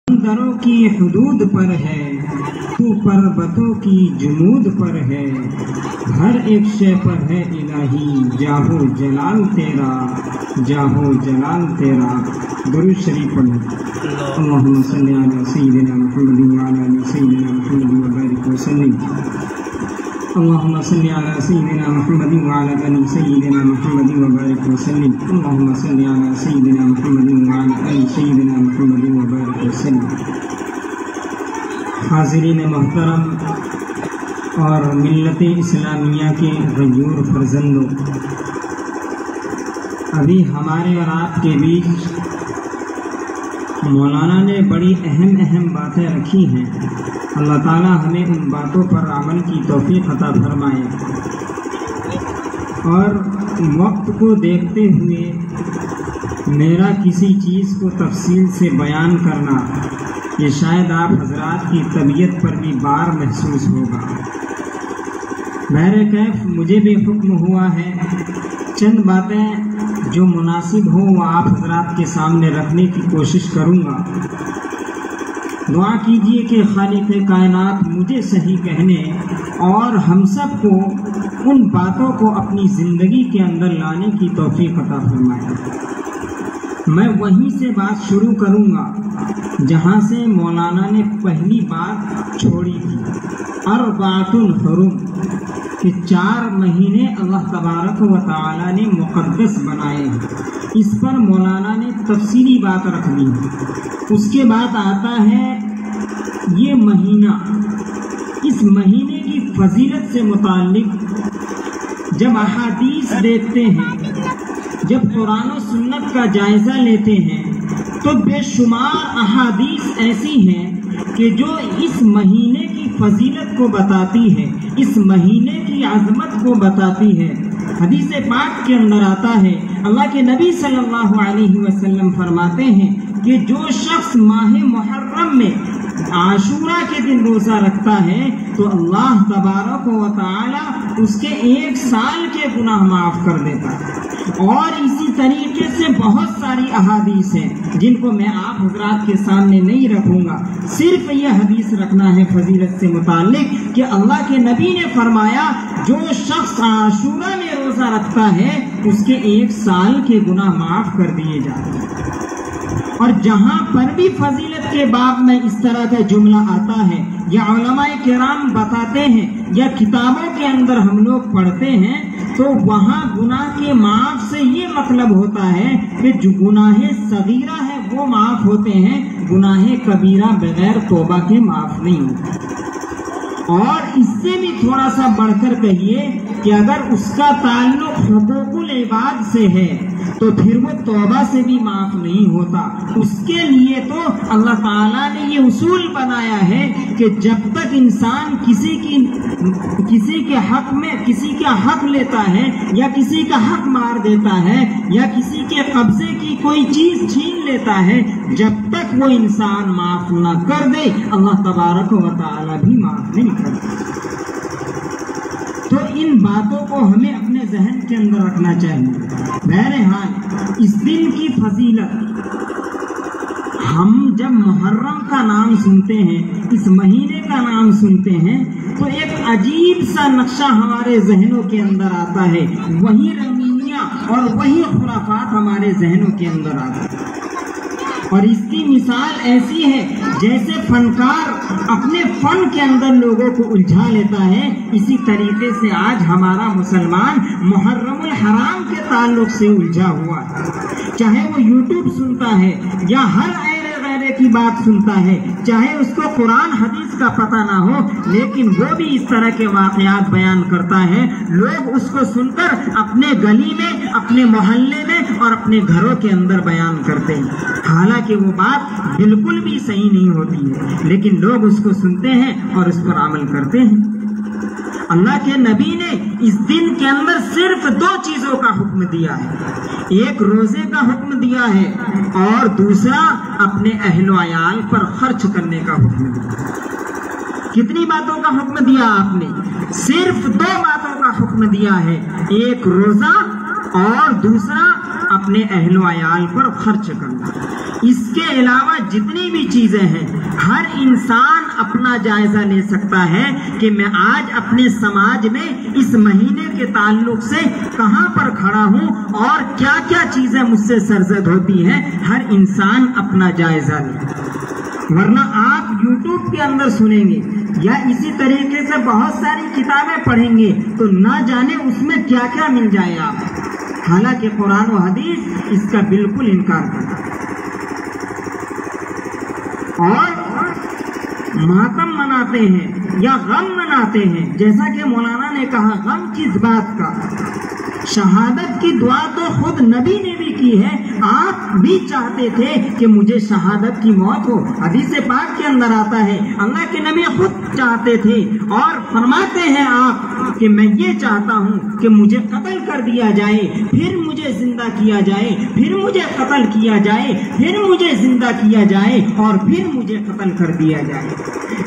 سمندروں کی حدود پر ہے، تو پربتوں کی جمود پر ہے، ہر ایک شے پر ہے الہی جاہو جلال تیرا، جاہو جلال تیرا۔ درود شریف پڑھیں۔ اللہم صلی علی سیدنا محمد وعلی آل سیدنا محمد وبارک وسلم۔ اللہم صلی علی سیدنا محمد وعلی آل سیدنا محمد وبارک وسلم۔ اللہم صلی علی سیدنا محمد وعلی آل سیدنا محمد وبارک وسلم۔ حاضرین محترم اور ملت اسلامیہ کے غیور فرزندوں، ابھی ہمارے اور آپ کے بیچ مولانا نے بڑی اہم باتیں رکھی ہیں۔ اللہ تعالیٰ ہمیں ان باتوں پر عمل کی توفیق عطا فرمائے، اور وقت کو دیکھتے ہوئے میرا کسی چیز کو تفصیل سے بیان کرنا یہ شاید آپ حضرات کی طبیعت پر بھی بار محسوس ہوگا۔ بہرکیف مجھے بھی حکم ہوا ہے چند باتیں جو مناسب ہوں وہ آپ حضرات کے سامنے رکھنے کی کوشش کروں گا۔ دعا کیجئے کہ خالق کائنات مجھے صحیح کہنے اور ہم سب کو ان باتوں کو اپنی زندگی کے اندر لانے کی توفیق عطا فرمائے۔ میں وہیں سے بات شروع کروں گا جہاں سے مولانا نے پہلی بات چھوڑی تھی، اربعۃ الحرم، کہ 4 مہینے اللہ تبارک و تعالی نے مقدس بنائے ہیں۔ اس پر مولانا نے تفصیلی بات رکھ دی۔ اس کے بعد آتا ہے یہ مہینہ، اس مہینے کی فضیلت سے متعلق جب احادیث دیکھتے ہیں، جب قرآن و سنت کا جائزہ لیتے ہیں تو بے شمار احادیث ایسی ہیں کہ جو اس مہینے کی فضیلت کو بتاتی ہے، اس مہینے کی عظمت کو بتاتی ہے۔ حدیث پاک کے اندر آتا ہے، اللہ کے نبی صلی اللہ علیہ وسلم فرماتے ہیں کہ جو شخص ماہ محرم میں عاشورہ کے دن روزہ رکھتا ہے تو اللہ تبارک و تعالی اس کے 1 سال کے گناہ معاف کر دیتا ہے۔ اور اسی طریقے سے بہت ساری احادیث ہیں جن کو میں آپ حضرات کے سامنے نہیں رکھوں گا، صرف یہ حدیث رکھنا ہے فضیلت سے متعلق کہ اللہ کے نبی نے فرمایا جو شخص عاشورہ میں روزہ رکھتا ہے اس کے 1 سال کے گناہ معاف کر دیے جاتے ہیں۔ اور جہاں پر بھی فضیلت کے باب میں اس طرح کا جملہ آتا ہے یا علماء کرام بتاتے ہیں یا کتابوں کے اندر ہم لوگ پڑھتے ہیں تو وہاں گناہ کے معاف سے یہ مطلب ہوتا ہے کہ جو گناہ صغیرہ ہے وہ معاف ہوتے ہیں، گناہ کبیرہ بغیر توبہ کے معاف نہیں ہوتے۔ اور اس سے بھی تھوڑا سا بڑھ کر کہیے کہ اگر اس کا تعلق حقوق العباد سے ہے تو پھر وہ توبہ سے بھی معاف نہیں ہوتا۔ اس کے لیے تو اللہ تعالیٰ نے یہ اصول بنایا ہے کہ جب تک انسان کسی کے حق میں کسی کا حق لیتا ہے یا کسی کا حق مار دیتا ہے یا کسی کے قبضے کی کوئی چیز چھین لیتا ہے، جب تک وہ انسان معاف نہ کر دے اللہ تبارک و تعالیٰ بھی معاف نہیں کرتا۔ تو ان باتوں کو ہمیں اپنے ذہن کے اندر رکھنا چاہیے۔ بہرحال اس دن کی فضیلت، ہم جب محرم کا نام سنتے ہیں، اس مہینے کا نام سنتے ہیں تو ایک عجیب سا نقشہ ہمارے ذہنوں کے اندر آتا ہے، وہی رنگینیاں اور وہی خرافات ہمارے ذہنوں کے اندر آتا ہے۔ اور اس کی مثال ایسی ہے جیسے فنکار اپنے فن کے اندر لوگوں کو الجھا لیتا ہے، اسی طریقے سے آج ہمارا مسلمان محرم الحرام کے تعلق سے الجھا ہوا ہے۔ چاہے وہ یوٹیوب سنتا ہے یا ہر کی بات سنتا ہے، چاہے اس کو قرآن حدیث کا پتہ نہ ہو، لیکن وہ بھی اس طرح کے واقعات بیان کرتا ہے۔ لوگ اس کو سن کر اپنے گلی میں، اپنے محلے میں اور اپنے گھروں کے اندر بیان کرتے ہیں، حالانکہ وہ بات بالکل بھی صحیح نہیں ہوتی ہے، لیکن لوگ اس کو سنتے ہیں اور اس پر عمل کرتے ہیں۔ اللہ کے نبی نے اس دن کے اندر صرف 2 چیزوں کا حکم دیا ہے، ایک روزے کا حکم دیا ہے اور دوسرا اپنے اہل و عیال پر خرچ کرنے کا حکم دیا۔ کتنی باتوں کا حکم دیا آپ نے؟ صرف 2 باتوں کا حکم دیا ہے، ایک روزہ اور دوسرا اپنے اپنے اہل و عیال پر خرچ کرنا۔ اس کے علاوہ جتنی بھی چیزیں ہیں ہر انسان اپنا جائزہ لے سکتا ہے کہ میں آج اپنے سماج میں اس مہینے کے تعلق سے کہاں پر کھڑا ہوں اور کیا کیا چیزیں مجھ سے سرزد ہوتی ہیں، ہر انسان اپنا جائزہ لے۔ ورنہ آپ یوٹیوب کے اندر سنیں گے یا اسی طریقے سے بہت ساری کتابیں پڑھیں گے تو نہ جانے اس میں کیا کیا مل جائے آپ، حالانکہ قرآن و حدیث اس کا بالکل انکار کرتا ہے۔ اور ماتم مناتے ہیں یا غم مناتے ہیں، جیسا کہ مولانا نے کہا غم کس بات کا؟ شہادت کی دعا تو خود نبی نے بھی کی ہے، آپ بھی چاہتے تھے کہ مجھے شہادت کی موت ہو، حدیث پاک کے اندر آتا ہے اللہ کے نبی خود چاہتے تھے اور فرماتے ہیں آپ کہ میں یہ چاہتا ہوں کہ مجھے قتل کر دیا جائے، پھر مجھے زندہ کیا جائے، پھر مجھے قتل کیا جائے، پھر مجھے زندہ کیا جائے اور پھر مجھے قتل کر دیا جائے۔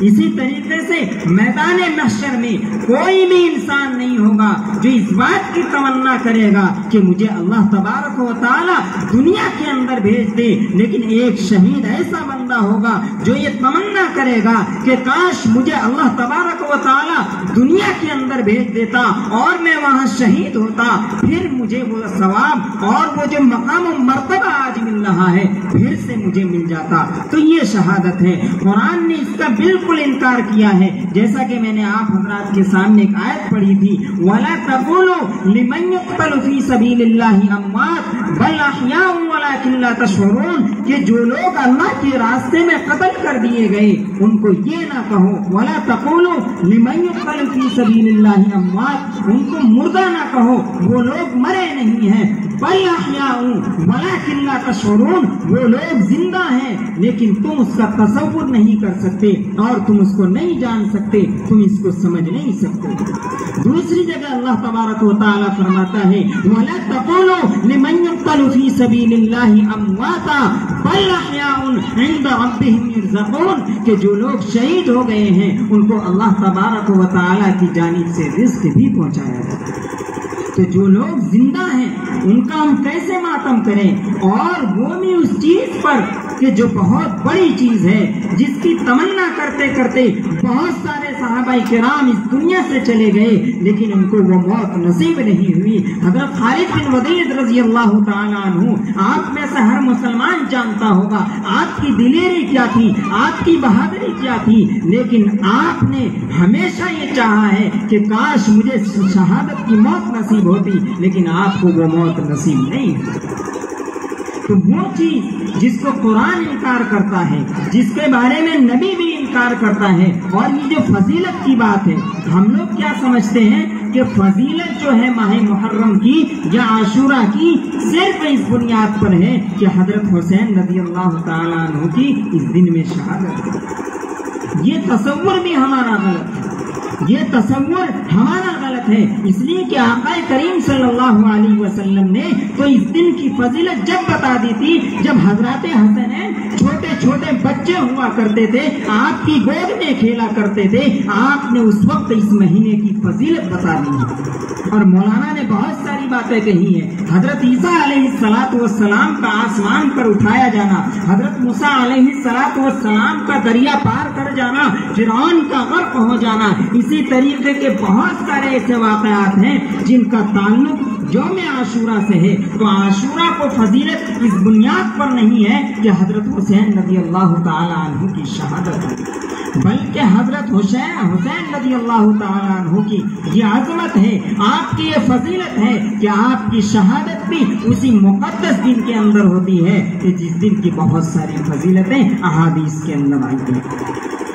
اسی طریقے سے میدان محشر میں کوئی بھی انسان نہیں ہوگا جو اس بات کی تمنا کرے گا کہ مجھے اللہ تبارک و تعالی دنیا کے اندر بھیج دے، لیکن ایک شہید ایسا بندہ ہوگا جو یہ تمنا کرے گا کہ کاش مجھے اللہ تبارک و تعالی دنیا کے اندر بھیج دیتا اور میں وہاں شہید ہوتا، پھر مجھے وہ ثواب اور وہ جو مقام و مرتبہ آج مل رہا ہے پھر سے مجھے مل جاتا۔ تو یہ شہادت ہے۔ قرآن نے اس کا بالکل انکار کیا ہے، جیسا کہ میں نے آپ حضرات کے سامنے ایک آیت پڑھی تھی، وَلَا تَقُولُوا لِمَن يُقْتَلُ فِي سَبِيلِ اللَّهِ أَمْوَاتٌ بَلْ أَحْيَاءٌ وَلَٰكِن لَّا تَشْعُرُونَ، کہ جو لوگ اللہ کے راستے میں قتل کر دیے گئے ان کو یہ نہ کہو، وَلَا تَقُولُوا لِمَن يُقْتَلُ فِي سَبِيلِ اللَّهِ أَمْوَاتٌ، ان کو مردہ نہ کہو، وہ لوگ مرے نہیں ہیں، بَلْ أَحْيَاءٌ وَلَٰكِن لَّا تَشْعُرُونَ، وہ لوگ زندہ ہیں لیکن تم اس کا تصور نہیں کر سکتے اور تم اس کو نہیں جان سکتے، تم اس کو سمجھ نہیں سکتے۔ دوسری جگہ اللہ تبارک و تعالیٰ فرماتا ہے وَلَا تَقُولُوا لِمَن يُقْتَلُ فِي سَبِيلِ اللَّهِ أَمْوَاتًا بَلْ أَحْيَاءٌ عِندَ رَبِّهِمْ يُرْزَقُونَ، کہ جو لوگ شہید ہو گئے ہیں ان کو اللہ تبارک و تعالیٰ کی جانب سے رزق بھی پہنچایا جاتا ہے۔ تو جو لوگ زندہ ہیں ان کا ہم کیسے ماتم کریں، اور وہ بھی اس چیز پر کہ جو بہت بڑی چیز ہے، جس کی تمنا کرتے کرتے بہت سارے صحابہ کرام اس دنیا سے چلے گئے لیکن ان کو وہ موت نصیب نہیں ہوئی۔ حضرت خالد بن ولید رضی اللہ تعالیٰ عنہ، آپ میں سے ہر مسلمان جانتا ہوگا آپ کی دلیری کیا تھی، آپ کی بہادری کیا تھی، لیکن آپ نے ہمیشہ یہ چاہا ہے کہ کاش مجھے شہادت کی موت نصیب ہوتی، لیکن آپ کو وہ موت نصیب نہیں ہوتی۔ تو وہ چیز جس کو قرآن انکار کرتا ہے، جس کے بارے میں نبی بھی انکار کرتا ہے، اور یہ جو فضیلت کی بات ہے، ہم لوگ کیا سمجھتے ہیں کہ فضیلت جو ہے ماہ محرم کی یا عاشورہ کی صرف اس بنیاد پر ہے کہ حضرت حسین رضی اللہ تعالیٰ عنہ کی اس دن میں شہادت ہے۔ یہ تصور بھی ہمارا غلط ہے، یہ تصور ہمارا غلط ہے، اس لیے کہ آقا کریم صلی اللہ علیہ وسلم نے تو اس دن کی فضیلت جب بتا دی تھی جب حضرات حسنین چھوٹے چھوٹے بچے ہوا کرتے تھے، آپ کی گود میں کھیلا کرتے تھے، آپ نے اس وقت اس مہینے کی فضیلت بتا دی ہے۔ اور مولانا نے بہت ساری باتیں کہی ہیں، حضرت عیسیٰ علیہ السلام کا آسمان پر اٹھایا جانا، حضرت موسیٰ علیہ السلام کا دریا پار کر جانا، فرعون کا غرق ہو جانا، اسی طریقے کے بہت سارے ایسے واقعات ہیں جن کا تعلق یوم عاشورہ سے ہے۔ تو عاشورہ کو فضیلت اس بنیاد پر نہیں ہے کہ حضرت حسین رضی اللہ تعالیٰ عنہ کی شہادت ہے، بلکہ حضرت حسین رضی اللہ تعالیٰ عنہ کی یہ عظمت ہے، آپ کی یہ فضیلت ہے کہ آپ کی شہادت بھی اسی مقدس دن کے اندر ہوتی ہے کہ جس دن کی بہت ساری فضیلتیں احادیث کے اندر آئی ہیں۔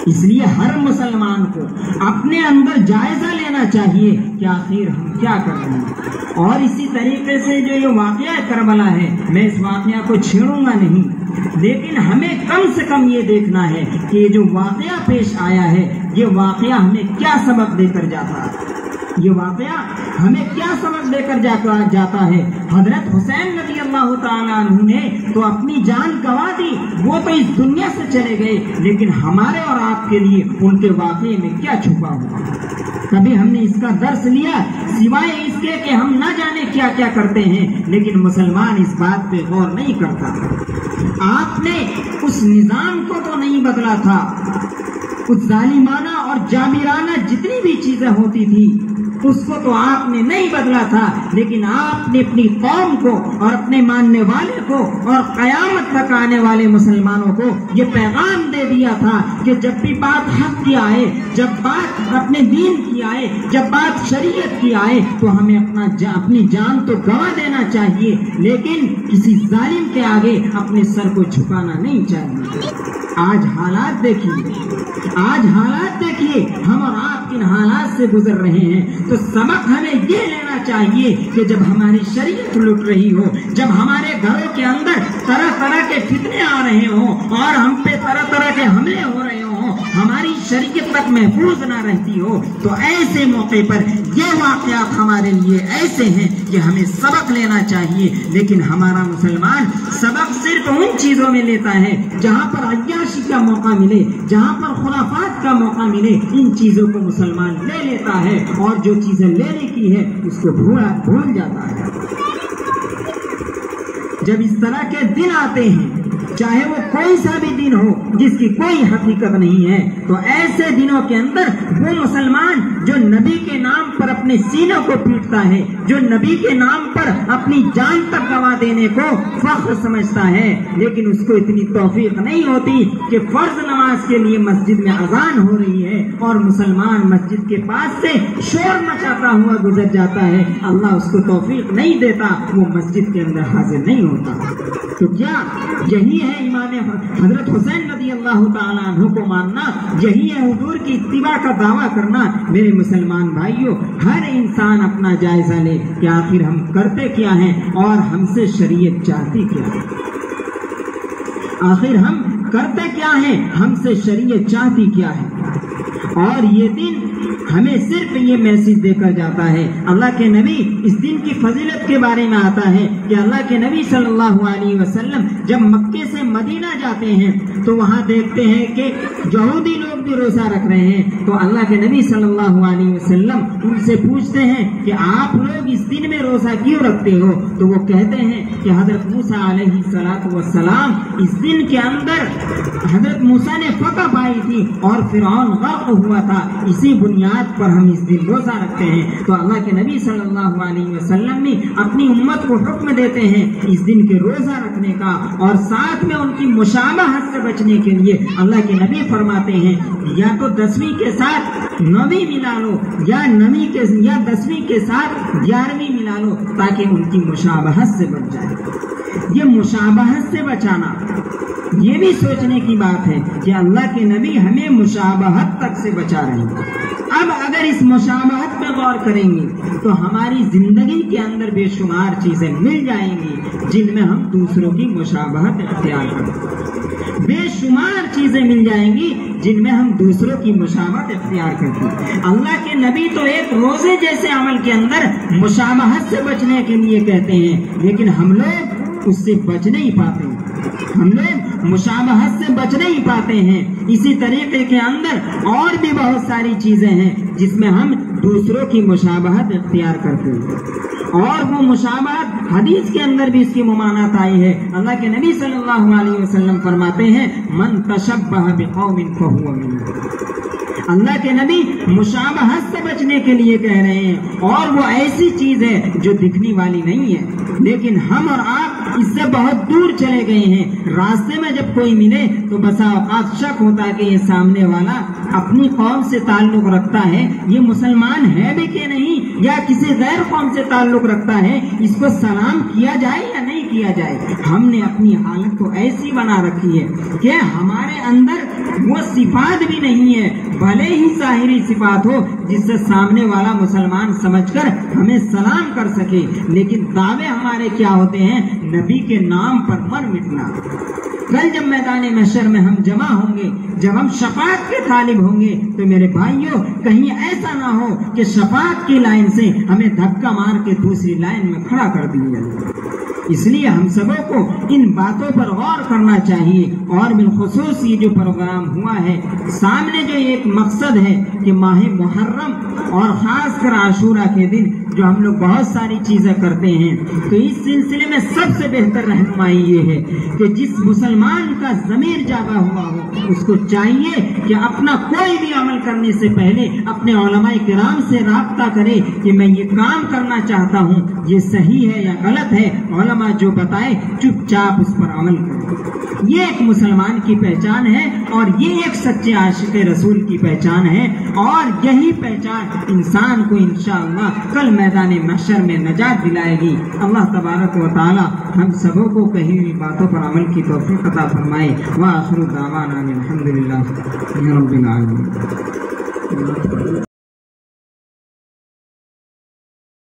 اس لیے ہر مسلمان کو اپنے اندر جائزہ لینا چاہیے کہ آخر ہم کیا کر رہے ہیں۔ اور اسی طریقے سے جو یہ واقعہ کربلا ہے، میں اس واقعہ کو چھیڑوں گا نہیں، لیکن ہمیں کم سے کم یہ دیکھنا ہے کہ یہ جو واقعہ پیش آیا ہے یہ واقعہ ہمیں کیا سبق دے کر جاتا ہے، یہ واقعہ ہمیں کیا سبق دے کر جاتا ہے۔ حضرت حسین رضی اللہ تعالیٰ عنہ نے تو اپنی جان گنوا دی، وہ تو اس دنیا سے چلے گئے، لیکن ہمارے اور آپ کے لیے ان کے واقعے میں کیا چھپا ہوا؟ کبھی ہم نے اس کا درس لیا سوائے اس کے کہ ہم نہ جانے کیا کیا کرتے ہیں، لیکن مسلمان اس بات پہ غور نہیں کرتا۔ آپ نے اس نظام کو تو نہیں بدلا تھا، اس ظالمانہ اور جابرانہ جتنی بھی چیزیں ہوتی تھی اس کو تو آپ نے نہیں بدلا تھا، لیکن آپ نے اپنی قوم کو اور اپنے ماننے والے کو اور قیامت تک آنے والے مسلمانوں کو یہ پیغام دے دیا تھا کہ جب بھی بات حق کی آئے، جب بات اپنے دین کی آئے، جب بات شریعت کی آئے تو ہمیں اپنی جان تو گنوا دینا چاہیے، لیکن کسی ظالم کے آگے اپنے سر کو جھکانا نہیں چاہیے۔ آج حالات دیکھیے، ہم اور آپ کن حالات سے گزر رہے ہیں، تو سبق ہمیں یہ لینا چاہیے کہ جب ہماری شریعت لٹ رہی ہو، جب ہمارے گھروں کے اندر طرح طرح کے فتنے آ رہے ہوں اور ہم پہ طرح طرح کے حملے ہو رہے ہوں، ہماری شریعت تک محفوظ نہ رہتی ہو، تو ایسے موقع پر یہ واقعات ہمارے لیے ایسے ہیں کہ ہمیں سبق لینا چاہیے۔ لیکن ہمارا مسلمان سبق صرف ان چیزوں میں لیتا ہے جہاں پر عیاشی کا موقع ملے، جہاں پر خرافات کا موقع ملے، ان چیزوں کو مسلمان لے لیتا ہے اور جو چیزیں لینے کی ہے اس کو بھول جاتا ہے۔ جب اس طرح کے دن آتے ہیں، چاہے وہ کوئی سا بھی دن ہو جس کی کوئی حقیقت نہیں ہے، تو ایسے دنوں کے اندر وہ مسلمان جو نبی کے نام پر اپنے سینوں کو پیٹتا ہے، جو نبی کے نام پر اپنی جان تک گنوا دینے کو فخر سمجھتا ہے، لیکن اس کو اتنی توفیق نہیں ہوتی کہ فرض نماز کے لیے مسجد میں اذان ہو رہی ہے اور مسلمان مسجد کے پاس سے شور مچاتا ہوا گزر جاتا ہے، اللہ اس کو توفیق نہیں دیتا، وہ مسجد کے اندر حاضر نہیں ہوتا۔ تو کیا یہی ہے امام حضرت حسین رضی اللہ تعالیٰ عنہ کو ماننا؟ یہی ہے حضور کی اتباع کا دعویٰ کرنا؟ میرے مسلمان بھائیوں، ہر انسان اپنا جائزہ لے کہ آخر ہم کرتے کیا ہیں اور ہم سے شریعت چاہتی کیا ہے۔ آخر ہم کرتے کیا ہیں، ہم سے شریعت چاہتی کیا ہے۔ اور یہ دن ہمیں صرف یہ میسج دے کر جاتا ہے۔ اللہ کے نبی اس دن کی فضیلت کے بارے میں آتا ہے کہ اللہ کے نبی صلی اللہ علیہ وسلم جب مکے سے مدینہ جاتے ہیں تو وہاں دیکھتے ہیں کہ یہودی لوگ بھی روزہ رکھ رہے ہیں، تو اللہ کے نبی صلی اللہ علیہ وسلم ان سے پوچھتے ہیں کہ آپ لوگ اس دن میں روزہ کیوں رکھتے ہو؟ تو وہ کہتے ہیں کہ حضرت موسیٰ علیہ السلام اس دن کے اندر حضرت موسیٰ نے فتح پائی تھی اور فرعون غرق ہوا تھا، اسی بنیاد پر ہم اس دن روزہ رکھتے ہیں۔ تو اللہ کے نبی صلی اللہ علیہ وسلم نے اپنی امت کو حکم دیتے ہیں اس دن کے روزہ رکھنے کا، اور ساتھ میں ان کی مشابہت سے بچنے کے لیے اللہ کے نبی فرماتے ہیں یا تو 10ویں کے ساتھ 9ویں ملا لو، یا 10ویں کے ساتھ 11ویں ملا لو، تاکہ ان کی مشابہت سے بچ جائے۔ یہ مشابہت سے بچانا یہ بھی سوچنے کی بات ہے کہ اللہ کے نبی ہمیں مشابہت تک سے بچا رہے ہیں۔ اب اگر اس مشابہت پہ غور کریں گے تو ہماری زندگی کے اندر بے شمار چیزیں مل جائیں گی جن میں ہم دوسروں کی مشابہت اختیار کریں، بے شمار چیزیں مل جائیں گی جن میں ہم دوسروں کی مشابہت اختیار کرتے ہیں۔ اللہ کے نبی تو ایک روزے جیسے عمل کے اندر مشابہت سے بچنے کے لیے کہتے ہیں، لیکن ہم لوگ اس سے بچ نہیں پاتے، ہم لوگ مشابہت سے بچ نہیں پاتے ہیں۔ اسی طریقے کے اندر اور بھی بہت ساری چیزیں ہیں جس میں ہم دوسروں کی مشابہت اختیار کرتے ہیں، اور وہ مشابہت حدیث کے اندر بھی اس کی ممانعت آئی ہے۔ اللہ کے نبی صلی اللہ علیہ وسلم فرماتے ہیں من تشبہ بقوم فہو منہم۔ اللہ کے نبی مشابہت سے بچنے کے لیے کہہ رہے ہیں، اور وہ ایسی چیز ہے جو دکھنے والی نہیں ہے، لیکن ہم اور آپ اس سے بہت دور چلے گئے ہیں۔ راستے میں جب کوئی ملے تو بسا اوقات شک ہوتا ہے کہ یہ سامنے والا اپنی قوم سے تعلق رکھتا ہے، یہ مسلمان ہے بھی کہ نہیں، یا کسی غیر قوم سے تعلق رکھتا ہے، اس کو سلام کیا جائے یا نہیں کیا جائے۔ ہم نے اپنی حالت کو ایسی بنا رکھی ہے کہ ہمارے اندر وہ صفات بھی نہیں ہے، بھلے ہی ظاہری صفات ہو جس سے سامنے والا مسلمان سمجھ کر ہمیں سلام کر سکے، لیکن دعوے ہمارے کیا ہوتے ہیں؟ نبی کے نام پر مر مٹنا۔ کل جب میدان محشر میں ہم جمع ہوں گے، جب ہم شفاعت کے طالب ہوں گے، تو میرے بھائیوں کہیں ایسا نہ ہو کہ شفاعت کی لائن سے ہمیں دھکا مار کے دوسری لائن میں کھڑا کر دیا جائے۔ اس لیے ہم سبوں کو ان باتوں پر غور کرنا چاہیے، اور بالخصوص یہ جو پروگرام ہوا ہے سامنے جو ایک مقصد ہے کہ ماہ محرم اور خاص کر عاشورہ کے دن جو ہم لوگ بہت ساری چیزیں کرتے ہیں، تو اس سلسلے میں سب سے بہتر رہنمائی یہ ہے کہ جس مسلمان کا ضمیر جاگا ہوا ہو اس کو چاہیے کہ اپنا کوئی بھی عمل کرنے سے پہلے اپنے علماء کرام سے رابطہ کرے کہ میں یہ کام کرنا چاہتا ہوں، یہ صحیح ہے یا غلط ہے، علماء جو بتائے چپ چاپ اس پر عمل کرے۔ یہ ایک مسلمان کی پہچان ہے، اور یہ ایک سچے عاشق رسول کی پہچان ہے، اور یہی پہچان انسان کو انشاءاللہ کل میدان محشر میں نجات دلائے گی۔ اللہ تبارک و تعالی ہم سبوں کو کہی ہوئی باتوں پر عمل کی توفیق عطا فرمائے۔ وآخر دعوانا الحمدللہ رب العالمین۔